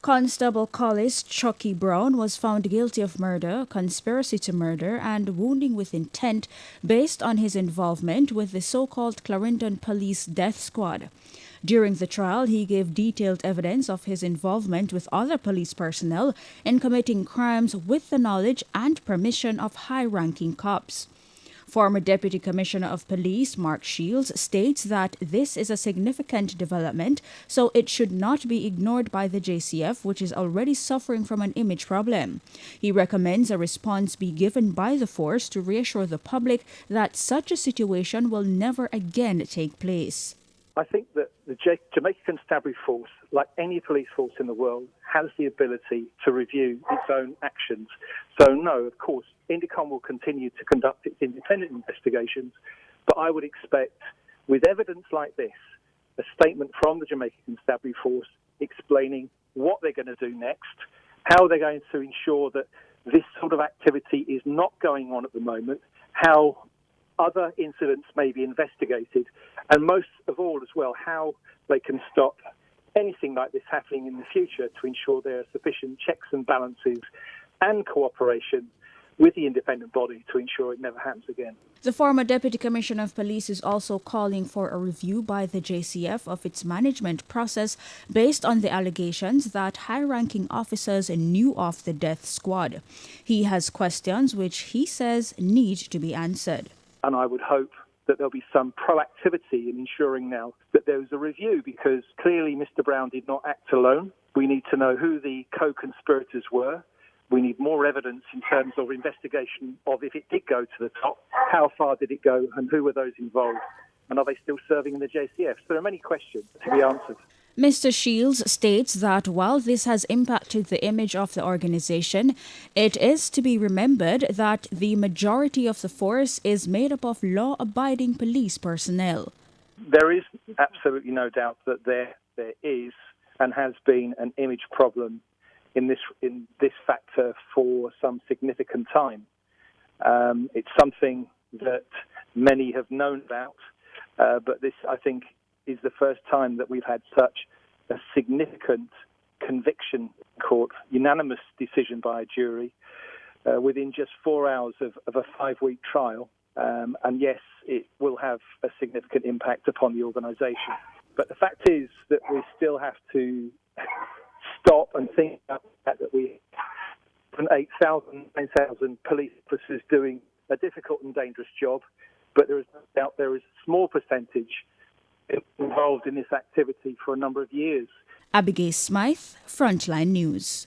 Constable Collis Chucky Brown was found guilty of murder, conspiracy to murder, and wounding with intent based on his involvement with the so-called Clarendon Police Death Squad. During the trial, he gave detailed evidence of his involvement with other police personnel in committing crimes with the knowledge and permission of high-ranking cops. Former Deputy Commissioner of Police Mark Shields states that this is a significant development, so it should not be ignored by the JCF, which is already suffering from an image problem. He recommends a response be given by the force to reassure the public that such a situation will never again take place. I think that the Jamaica Constabulary Force, like any police force in the world, has the ability to review its own actions. So no, of course, Indicom will continue to conduct its independent investigations, but I would expect, with evidence like this, a statement from the Jamaica Constabulary Force explaining what they're going to do next, how they're going to ensure that this sort of activity is not going on at the moment, how other incidents may be investigated, and most of all as well, how they can stop anything like this happening in the future to ensure there are sufficient checks and balances and cooperation with the independent body to ensure it never happens again. The former Deputy Commissioner of Police is also calling for a review by the JCF of its management process based on the allegations that high-ranking officers knew of the death squad. He has questions which he says need to be answered. And I would hope that there'll be some proactivity in ensuring now that there is a review, because clearly Mr. Brown did not act alone. We need to know who the co-conspirators were. We need more evidence in terms of investigation of if it did go to the top, how far did it go, and who were those involved, and are they still serving in the JCF? So there are many questions to be answered. Mr. Shields states that while this has impacted the image of the organization, it is to be remembered that the majority of the force is made up of law-abiding police personnel. There is absolutely no doubt that there is and has been an image problem in this factor for some significant time. It's something that many have known about, but this, I think, is the first time that we've had such a significant conviction in court, unanimous decision by a jury, within just 4 hours of a 5-week trial. And yes, it will have a significant impact upon the organisation. But the fact is that we still have to stop and think about the fact that we have 8,000, 9,000 police officers doing a difficult and dangerous job, but there is no doubt there is a small percentage involved in this activity for a number of years. Abigail Smythe, Frontline News.